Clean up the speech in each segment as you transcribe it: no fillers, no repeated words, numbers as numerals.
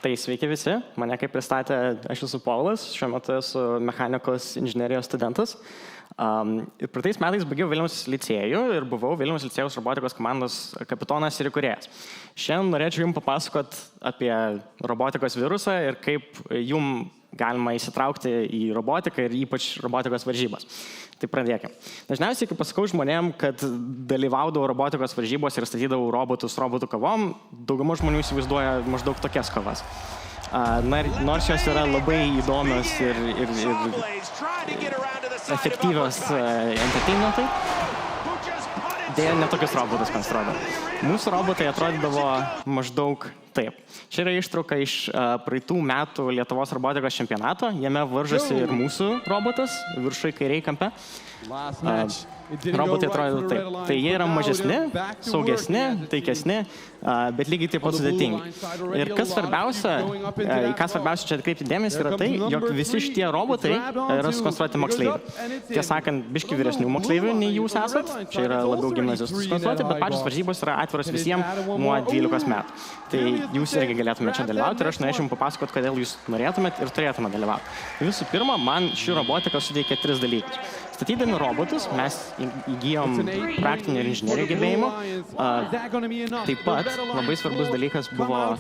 Tai sveiki visi, mane kaip pristatė, aš esu Paulas, šiuo metu esu mechanikos inžinerijos studentas. Ir praeitais metais baigiau Vilniaus licėjų ir buvau Vilniaus licėjaus robotikos komandos kapitonas ir įkūrėjas. Šiandien norėčiau jums papasakot apie robotikos virusą ir kaip jums galima įsitraukti į robotiką ir ypač robotikos varžybas. Tai pradėkime. Dažniausiai, kai pasakau žmonėm, kad dalyvaudavau robotikos varžybos ir statydavau robotus robotų kovom, dauguma žmonių įsivaizduoja maždaug tokias kovas. Nors jos yra labai įdomios ir efektyvios entertainmentai, dėja netokius robotus konstruodavo. Mūsų robotai atrodydavo maždaug taip. Čia yra ištrauka iš praeitų metų Lietuvos robotikos čempionato. Jame varžosi ir mūsų robotas viršui kairiai kampe. Robotai atrodo taip. Tai jie yra mažesni, saugesni, taikesni, bet lygiai taip pat sudėtingi. Ir kas svarbiausia, į ką svarbiausia čia atkreipti dėmesį, yra tai, jog visi šitie robotai yra sukonstruoti moksleivių. Tiesą sakant, biški vyresnių moksleivių nei jūs esat. Čia yra labiau gimnazijos sukonstruoti, bet pačios varžybos yra atviros visiems nuo 12 metų. Tai jūs irgi galėtumėte čia dalyvauti ir aš norėčiau jums papasakoti, kodėl jūs norėtumėte ir turėtumėte dalyvauti. Visų pirma, man ši robotika suteikia 3 dalykus. Statydami robotus mes įgyjom praktinį ir inžinerinį gebėjimą. Taip pat labai svarbus dalykas buvo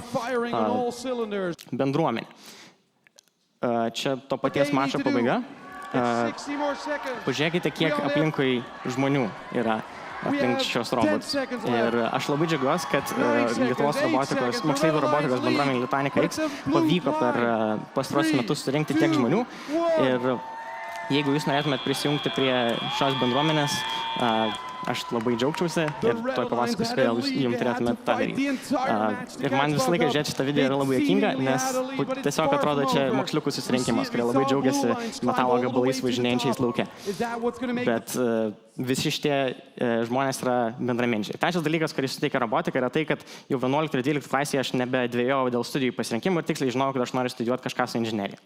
bendruomenė. Čia to paties mačo pabaiga. Pažiūrėkite, kiek aplinkui žmonių yra aplink šios robotus. Ir aš labai džiaugiuosi, kad Lietuvos robotikos, moksleivių robotikos bendruomenė Lituanika X pavyko per pastaruosius metus surinkti tiek žmonių. Ir jeigu jūs norėtumėt prisijungti prie šios bendruomenės, aš labai džiaugčiausi ir toj papasakosiu, kodėl jums turėtumėt tą daryti. Ir man visą laiką žiūrėti šitą video yra labai juokinga, nes tiesiog atrodo čia moksliukų susirinkimas, kurie labai džiaugiasi metalo gabalais važinėjančiais lauke. Bet visi šitie žmonės yra bendraminčiai. Trečias dalykas, kuris suteikia robotika, yra tai, kad jau 11 ir 12 klasėje aš nebedvejojau dėl studijų pasirinkimų ir tiksliai žinojau, kad aš noriu studijuoti kažką su inžinerija.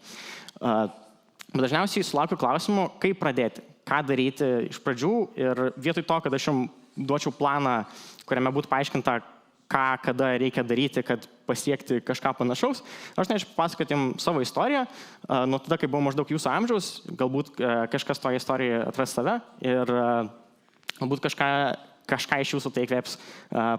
Bet dažniausiai sulaukiu klausimų, kaip pradėti, ką daryti iš pradžių ir vietoj to, kad aš jums duočiau planą, kuriame būtų paaiškinta, ką, kada reikia daryti, kad pasiekti kažką panašaus, aš norėčiau papasakoti jums savo istoriją, nuo tada, kai buvau maždaug jūsų amžiaus, galbūt kažkas toje istorijoje atras save ir galbūt kažką iš jūsų tai įkvėps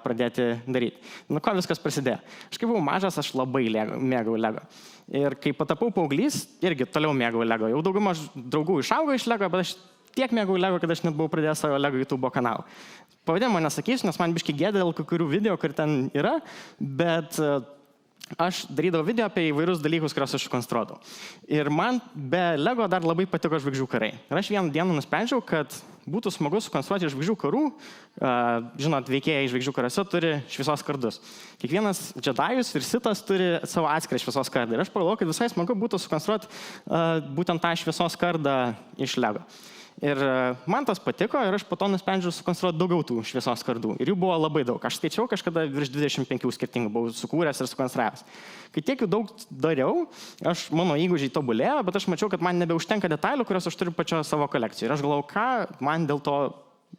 pradėti daryti. Nuo ko viskas prasidėjo? Aš kai buvau mažas, aš labai mėgau Lego. Ir kai patapau paauglys, irgi toliau mėgau Lego. Jau dauguma draugų išaugo iš Lego, bet aš tiek mėgau Lego, kad aš net buvau pradėjęs savo Lego YouTube kanalą. Pavadinimą nesakysiu, nes man biški gėda dėl kurių video, kur ten yra, bet aš darydavau video apie įvairius dalykus, kuriuos aš konstruodavau. Ir man be Lego dar labai patiko žvaigždžių karai. Ir aš vieną dieną nusprendžiau, kad būtų smagu sukonstruoti žvaigždžių karų. Žinot, veikėjai žvaigždžių karuose turi šviesos kardus. Kiekvienas džedajus ir sitas turi savo atskirą šviesos kardą. Ir aš pagalvojau, kad visai smagu būtų sukonstruoti būtent tą šviesos kardą iš Lego. Ir man tas patiko ir aš po to nusprendžiau sukonstruoti daugiau tų šviesos kardų. Ir jų buvo labai daug. Aš skaičiau kažkada virš 25 skirtingų buvau sukūręs ir sukonstravęs. Kai tiek jų daug dariau, mano įgūdžiai tobulėjo, bet aš mačiau, kad man nebeužtenka detalių, kurios aš turiu pačio savo kolekcijoje. Ir aš galvojau, ką man dėl to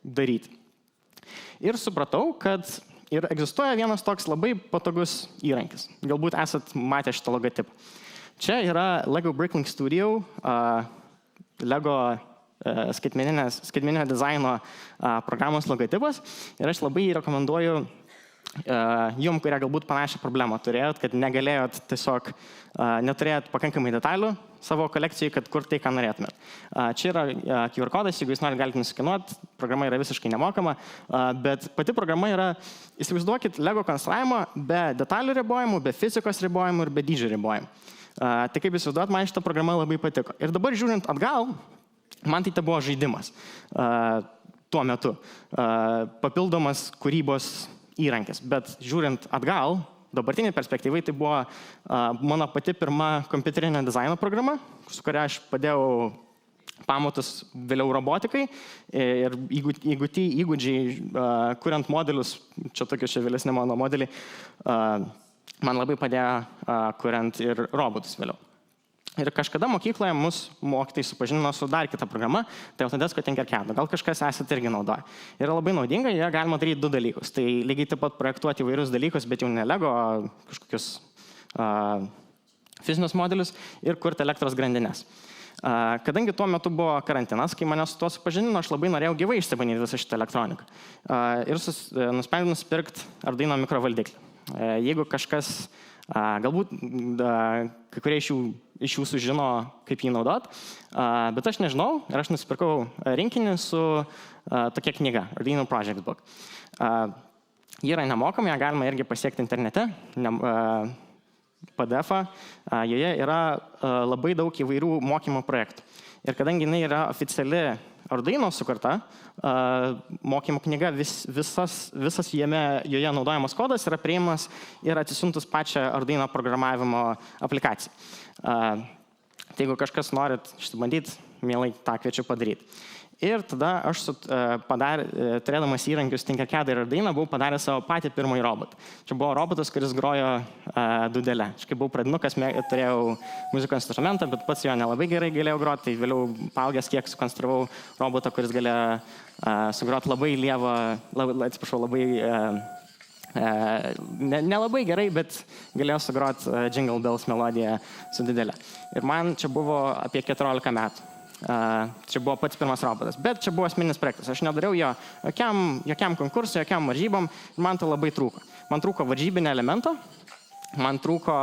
daryti. Ir supratau, kad ir egzistuoja vienas toks labai patogus įrankis. Galbūt esat matę šitą logotipą. Čia yra Lego Bricklink Studio, Lego skaitmeninio dizaino programos logotipas ir aš labai rekomenduoju jums, kurie galbūt panašią problemą turėjot, kad negalėjot tiesiog, neturėjot pakankamai detalių savo kolekcijai, kad kur tai, ką norėtumėt. Čia yra QR kodas, jeigu jūs norite, galite nusikenuoti, programa yra visiškai nemokama, bet pati programa yra, įsivaizduokit, Lego konstravimą be detalių ribojimų, be fizikos ribojimų ir be dydžio ribojimų. Tai kaip įsivaizduot, man šita programa labai patiko. Ir dabar žiūrint atgal, man tai buvo žaidimas tuo metu, papildomas kūrybos įrankis. Bet žiūrint atgal, dabartinį perspektyvai, tai buvo mano pati pirma kompiuterinio dizaino programa, su kuria aš padėjau pamatus vėliau robotikai ir įgūdžiai, kuriant modelius, čia tokie vėlesni mano modeliai, man labai padėjo kuriant ir robotus vėliau. Ir kažkada mokykloje mus mokytojai supažindino su dar kita programa, tai Autodesk Tinkercad. Gal kažkas esate irgi naudoja. Yra labai naudinga, jie galima daryti 2 dalykus. Tai lygiai taip pat projektuoti įvairius dalykus, bet jau ne Lego, kažkokius fizinius modelius ir kurti elektros grandinės. Kadangi tuo metu buvo karantinas, kai mane su tuo supažindino, aš labai norėjau gyvai išsibandyti visą šitą elektroniką. Ir nusprendžiau nusipirkti Arduino mikrovaldiklį. Jeigu kažkas, galbūt kai kurie iš jūsų žino, kaip jį naudot, bet aš nežinau ir aš nusipirkau rinkinį su tokia knyga, Arduino Project Book. Ji yra nemokama, ją galima irgi pasiekti internete. PDF-ą, joje yra labai daug įvairių mokymo projektų. Ir kadangi jinai yra oficiali Arduino sukurta, mokymo knyga, visas joje naudojamas kodas yra prieimamas ir atsisiuntus pačią Arduino programavimo aplikaciją. Tai jeigu kažkas norit išbandyti, mielai tą kviečiu padaryti. Ir tada aš turėdamas įrankius Tinkercadą ir Arduino, buvau padaręs savo patį pirmąjį robotą. Čia buvo robotas, kuris grojo dūdelę. Aš kai buvau pradinukas, turėjau muzikos instrumentą, bet pats jo nelabai gerai galėjau groti, tai vėliau paaugęs kiek sukonstravau robotą, kuris galėjo sugroti labai lievą, nelabai gerai, bet galėjau sugroti Jingle Bells melodiją su dūdelė. Ir man čia buvo apie 14 metų. Čia buvo pats pirmas robotas, bet čia buvo esminis projektas. Aš nedariau jo jokiam konkursui, jokiam varžybom ir man to labai trūko. Man trūko varžybinio elemento, man trūko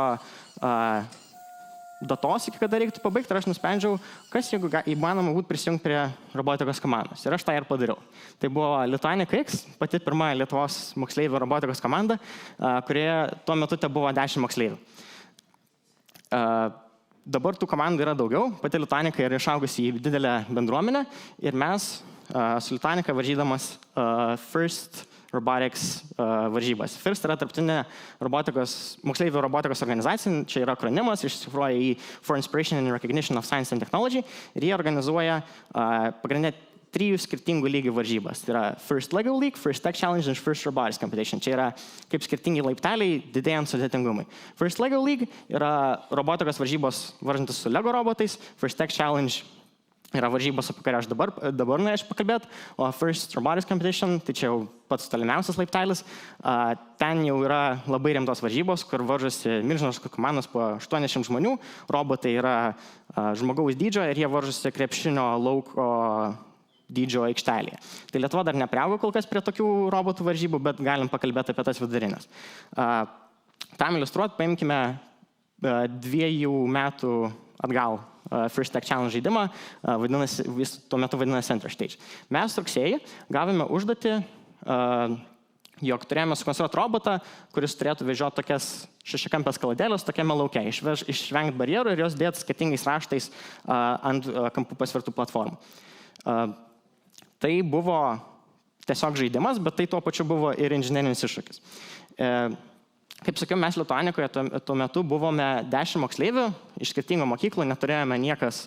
datos, iki kada reiktų pabaigti ir aš nusprendžiau, kas jeigu įmanoma būtų prisijungti prie robotikos komandos. Ir aš tą ir padariau. Tai buvo Lituanica X, pati pirma Lietuvos moksleivių robotikos komanda, kurioje tuo metu te buvo 10 moksleivių. Dabar tų komandų yra daugiau, pati Lituanica yra išaugusi į didelę bendruomenę ir mes su Lituanica varžydamas FIRST Robotics varžybas. FIRST yra tarptautinė moksleivių robotikos organizacija, čia yra akronimas, išsifruoja į For Inspiration and Recognition of Science and Technology ir jie organizuoja pagrindinę 3 skirtingų lygių varžybas. Tai yra First Lego League, First Tech Challenge ir First Robotics Competition. Čia yra kaip skirtingi laipteliai, didėjant sudėtingumui. First Lego League yra robotikos varžybos varžantis su Lego robotais. First Tech Challenge yra varžybos, apie kurią aš dabar norėčiau pakalbėti. O First Robotics Competition, tai čia jau pats tolimiausias laiptelis. Ten jau yra labai rimtos varžybos, kur varžosi milžiniškos komandos po 80 žmonių. Robotai yra žmogaus dydžio ir jie varžosi krepšinio lauko dydžio aikštelėje. Tai Lietuva dar nepriaugo kol kas prie tokių robotų varžybų, bet galim pakalbėti apie tas vidurinės. Tam iliustruoti, paimkime 2 metų atgal First Tech Challenge žaidimą, jis tuo metu vadinasi Center Stage. Mes rugsėjį gavome užduotį, jog turėjome sukonstruoti robotą, kuris turėtų vežioti tokias 6-kampės kaladėlės tokiame lauke, išvengti barjerų ir jos dėti skirtingais raštais ant kampų pasvertų platformų. Tai buvo tiesiog žaidimas, bet tai tuo pačiu buvo ir inžinerinis iššūkis. Kaip sakiau, mes Lituanikoje tuo metu buvome 10 moksleivių iš skirtingų mokyklų, neturėjome niekas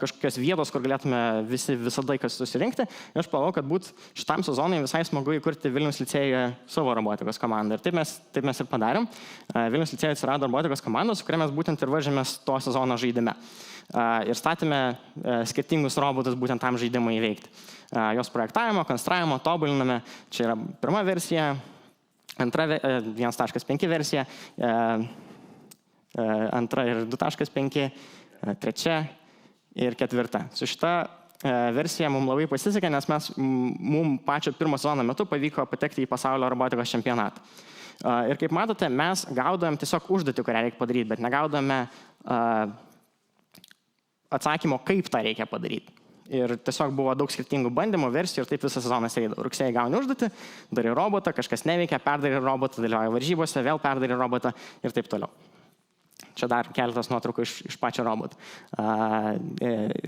kažkokios vietos, kur galėtume visą laiką susirinkti. Ir aš pagalvojau, kad būt šitam sezonui visai smagu įkurti Vilniaus licėjuje savo robotikos komandą. Ir taip mes ir padarėm. Vilniaus licėjuje atsirado robotikos komanda, su kuria mes būtent ir varžėmės to sezono žaidime. Ir statėme skirtingus robotus būtent tam žaidimui įveikti. Jos projektavimo, konstravimo, tobuliname. Čia yra pirma versija, antra 1.5 versija, antra ir 2.5, trečia ir ketvirta. Su šita versija mums labai pasisekė, nes mums pačio pirmo sezono metu pavyko patekti į pasaulio robotikos čempionatą. Ir kaip matote, mes gaudavome tiesiog užduotį, kurią reikia padaryti, bet negaudavome atsakymo, kaip tą reikia padaryti. Ir tiesiog buvo daug skirtingų bandymų, versijų ir taip visas sezonas eidavo. Rugsėjai gauni užduotį, darai robotą, kažkas neveikia, perdarai robotą, dalyvauja varžybose, vėl perdarai robotą ir taip toliau. Čia dar keletas nuotraukų iš pačio roboto.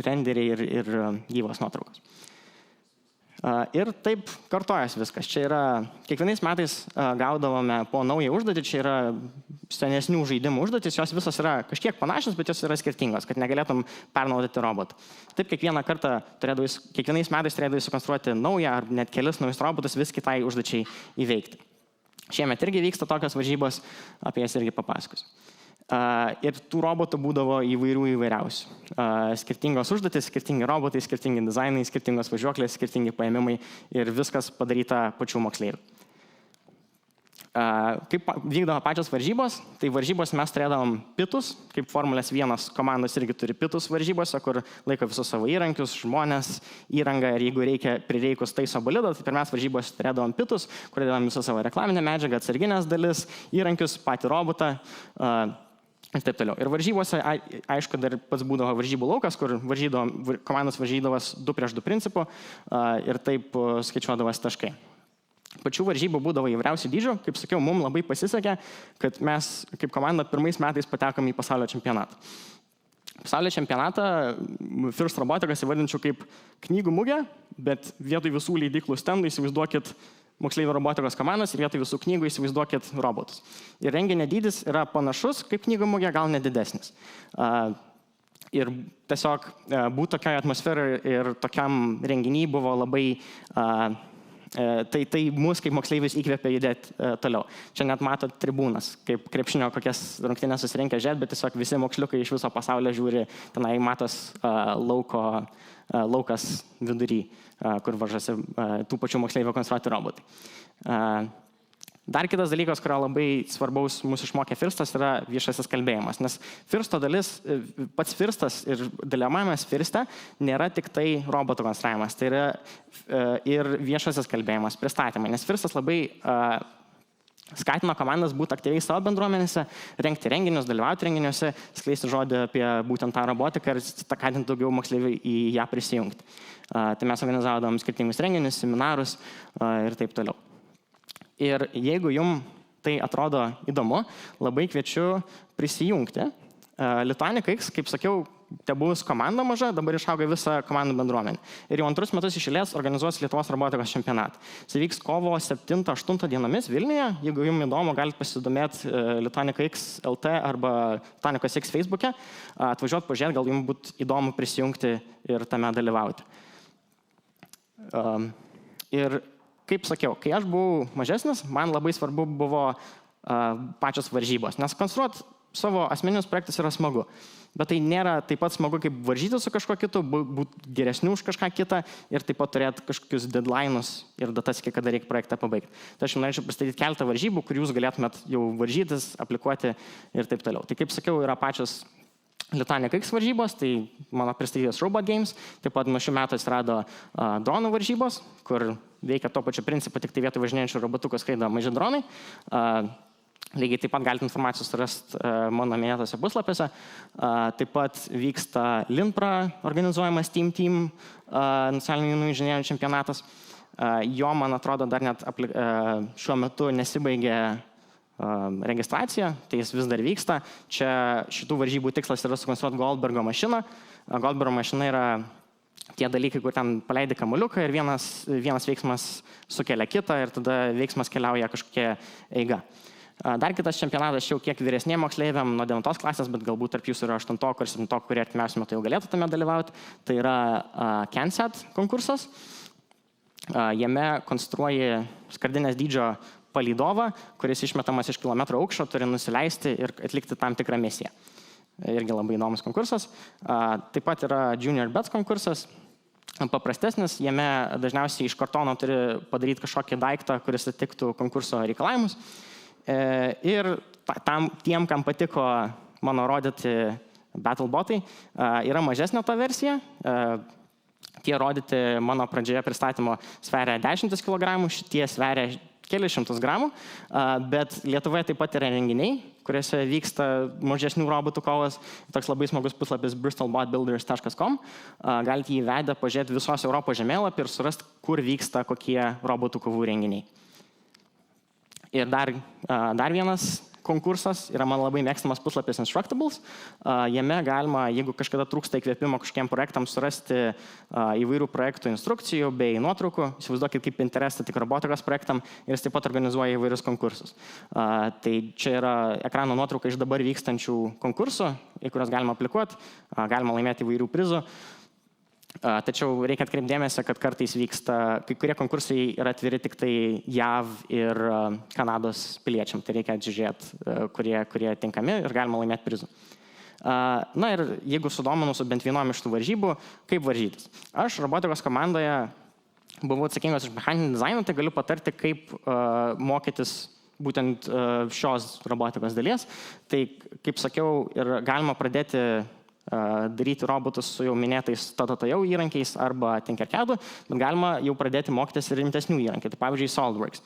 Renderiai ir gyvos nuotraukos. Ir taip kartojasi viskas. Čia yra, kiekvienais metais gaudavome po naują užduotį, čia yra senesnių žaidimų užduotis, jos visos yra kažkiek panašios, bet jos yra skirtingos, kad negalėtum pernaudoti robotą. Taip kiekvienais metais turėdavai sukonstruoti naują ar net kelis naujus robotus vis kitai užduočiai įveikti. Šiemet irgi vyksta tokios varžybos, apie jas irgi papasakosiu. Ir tų robotų būdavo įvairiausių. Skirtingos užduotis, skirtingi robotai, skirtingi dizainai, skirtingos važiuoklės, skirtingi paėmimai ir viskas padaryta pačių moksleivių. Kaip vykdavo pačios varžybos, tai varžybos mes turėdavom pitus, kaip Formulės 1 komandos irgi turi pitus varžybose, kur laiko visus savo įrankius, žmonės, įrangą ir jeigu prireikus taiso bolidą, tai pirmiausia varžybos turėdavom pitus, kur dėdavom visą savo reklaminę medžiagą, atsarginės dalis, įrankius, patį robotą ir taip toliau. Ir varžybose, aišku, dar pats būdavo varžybų laukas, kur komandos varžydavos 2-2 principu ir taip skaičiuodavos taškai. Pačių varžybų būdavo įvairiausių dydžių. Kaip sakiau, mums labai pasisekė, kad mes kaip komanda pirmais metais patekom į pasaulio čempionatą. Pasaulio čempionatą First Robotics įvardinčiau kaip knygų mugę, bet vietoj visų leidyklų stendų įsivaizduokit moksleivių robotikos komandas ir vietoj visų knygų įsivaizduokit robotus. Ir renginio dydis yra panašus kaip knygų mugė, gal net didesnis. Ir tiesiog būt tokioje atmosferoje ir tokiam renginiui buvo labai Tai mus kaip moksleivius įkvėpė judėti toliau. Čia net matot tribūnas, kaip krepšinio kokias rungtynės susirinkę žiūrėti, bet tiesiog visi moksliukai iš viso pasaulio žiūri, tenai matos laukas vidury, kur varžosi tų pačių moksleivių konstruoti robotai. Dar kitas dalykas, kurio labai svarbaus mūsų išmokė Firstas, yra viešasis kalbėjimas. Nes Firsto dalis, pats Firstas ir dalyvavimas Firste nėra tik tai robotų konstravimas, tai yra ir viešasis kalbėjimas, pristatymai. Nes Firstas labai skatino komandas būti aktyviai savo bendruomenėse, rengti renginius, dalyvauti renginiuose, skleisti žodį apie būtent tą robotiką ir skatinti daugiau moksleivių į ją prisijungti. Tai mes organizuodavom skirtingus renginius, seminarus ir taip toliau. Ir jeigu jums tai atrodo įdomu, labai kviečiu prisijungti. Lituanica X, kaip sakiau, tebus komanda maža, dabar išauga visą komandų bendruomenę. Ir jau antrus metus iš eilės organizuos Lietuvos robotikos čempionatą. Jis vyks kovo 7-8 dienomis Vilniuje. Jeigu jums įdomu, galite pasidomėti Lituanica X LT arba Lituanica X Facebook'e. Atvažiuoti pažiūrėti, gal jums būtų įdomu prisijungti ir tame dalyvauti. Ir kaip sakiau, kai aš buvau mažesnis, man labai svarbu buvo pačios varžybos, nes konstruoti savo asmeninius projektus yra smagu, bet tai nėra taip pat smagu, kaip varžyti su kažkuo kitu, būti geresniu už kažką kitą ir taip pat turėti kažkokius deadline'us ir datas, iki kada reikia projektą pabaigti. Tai aš jums norėčiau pristatyti keletą varžybų, kur jūs galėtumėt jau varžytis, aplikuoti ir taip toliau. Tai kaip sakiau, yra pačios Lituanica X varžybos, tai mano pristatytos Robot Games, taip pat nuo šių metų atsirado dronų varžybos, kur veikia to pačiu principu, tik tai vietoj važinėjančių robotukų skraido maži dronai. Lygiai taip pat galite informacijos surasti mano minėtose puslapiuose. Taip pat vyksta Linpra organizuojamas Team nacionalinių inžinierių čempionatas. Jo, man atrodo, dar net šiuo metu nesibaigė registracija, tai jis vis dar vyksta. Čia šitų varžybų tikslas yra sukonstruoti Goldbergo mašiną. Goldbergo mašina yra tie dalykai, kur ten paleidi kamuoliuką ir vienas veiksmas sukelia kitą ir tada veiksmas keliauja kažkokia eiga. Dar kitas čempionatas jau kiek vyresniem moksleiviam nuo 9 klasės, bet galbūt tarp jūsų yra 8 ir 7, kurie artimiausiu metu jau galėtų tame dalyvauti. Tai yra CanSat konkursas. Jame konstruoji skardinės dydžio palydovą, kuris išmetamas iš kilometro aukščio, turi nusileisti ir atlikti tam tikrą misiją. Irgi labai įdomus konkursas. Taip pat yra Junior Bets konkursas, paprastesnis, jame dažniausiai iš kartono turi padaryti kažkokį daiktą, kuris atitiktų konkurso reikalavimus. Ir tiem, kam patiko mano rodyti BattleBotai, yra mažesnė ta versija. Tie rodyti mano pradžioje pristatymo sveria 10 kg, šitie sveria kelius šimtus gramų, bet Lietuvoje taip pat yra renginiai, kuriuose vyksta mažesnių robotų kovas. Toks labai smagus puslapis bristolbotbuilders.com. Galite jį įvedę pažiūrėti visos Europos žemėlapį ir surasti, kur vyksta kokie robotų kovų renginiai. Ir dar vienas konkursas yra man labai mėgstamas puslapis Instructables. Jame galima, jeigu kažkada trūksta įkvėpimo kažkokiem projektams, surasti įvairių projektų instrukcijų bei nuotraukų. Įsivaizduokit kaip Pinterestą tik robotikos projektam ir jis taip pat organizuoja įvairius konkursus. Tai čia yra ekrano nuotrauka iš dabar vykstančių konkursų, į kuriuos galima aplikuoti, galima laimėti įvairių prizų. Tačiau reikia atkreipdėmėsi, kad kartais vyksta, kai kurie konkursai yra atviri tik tai JAV ir Kanados piliečiam. Tai reikia atžiūrėti, kurie tinkami ir galima laimėti prizų. Na ir jeigu sudominu su bent vienom iš tų varžybų, kaip varžytis. Aš robotikos komandoje buvau atsakingas už mechaninį dizainą, tai galiu patarti, kaip mokytis būtent šios robotikos dalies. Tai, kaip sakiau, ir galima pradėti daryti robotus su jau minėtais TTTO įrankiais arba Tinkercadu, bet galima jau pradėti mokytis ir rimtesnių įrankių, tai pavyzdžiui SolidWorks.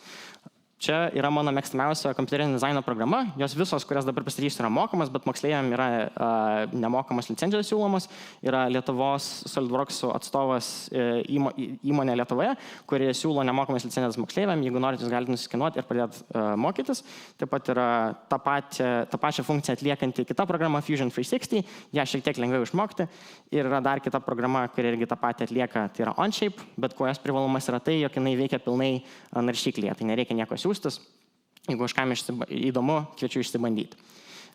Čia yra mano mėgstamiausia kompiuterinio dizaino programa. Jos visos, kurias dabar pristatysiu, yra mokamas, bet moksleiviam yra nemokamas licencijos siūlomos. Yra Lietuvos SolidWorksų atstovas įmonė Lietuvoje, kuri siūlo nemokamas licencijas moksleiviam. Jeigu norite, jūs galite nusiskinuoti ir pradėti mokytis. Taip pat yra tą pačią funkciją atliekanti kita programa Fusion 360. Ją šiek tiek lengviau išmokti. Ir yra dar kita programa, kuri irgi tą patį atlieka. Tai yra Onshape, bet kuo jos privalumas yra tai, jog jinai veikia pilnai naršyklyje. Tai nereikia nieko siūsti. Jeigu kažkam įdomu, kviečiu išsibandyti.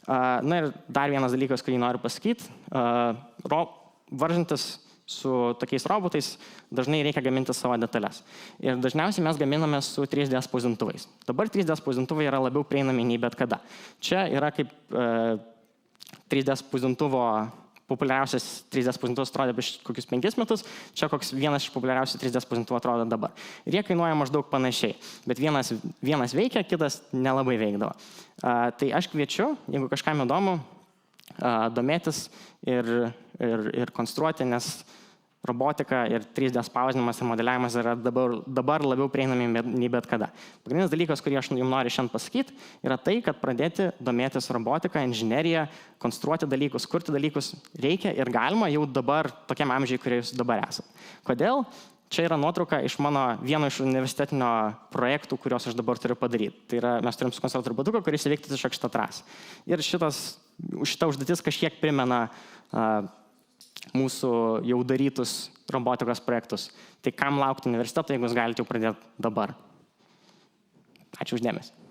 Na ir dar vienas dalykas, kurį noriu pasakyti. Varžantis su tokiais robotais, dažnai reikia gaminti savo detalės. Ir dažniausiai mes gaminame su 3D spausdintuvais. Dabar 3D spausdintuvai yra labiau prieinami nei bet kada. Čia yra kaip 3D spausdintuvo populiariausias 3D spausdintuvas atrodė prieš kokius 5 metus, čia koks vienas iš populiariausių 3D spausdintuvų atrodo dabar. Ir jie kainuoja maždaug panašiai, bet vienas veikia, kitas nelabai veikdavo. Tai aš kviečiu, jeigu kažkam įdomu, domėtis ir konstruoti, nes robotika ir 3D spausdinimas ir modeliavimas yra dabar labiau prieinami nei bet kada. Pagrindinis dalykas, kurį aš jums noriu šiandien pasakyti, yra tai, kad pradėti domėtis robotika, inžineriją, konstruoti dalykus, kurti dalykus reikia ir galima jau dabar tokiam amžiui, kurie jūs dabar esate. Kodėl? Čia yra nuotrauka iš vieno iš universitetinio projektų, kuriuos aš dabar turiu padaryti. Tai yra, mes turim sukonstruoti robotuką, kuris įveiktų tiesiog šitą trasą. Ir šita užduotis kažkiek primena mūsų jau darytus robotikos projektus. Tai kam laukti universiteto, jeigu jūs galite jau pradėti dabar. Ačiū uždėmesį.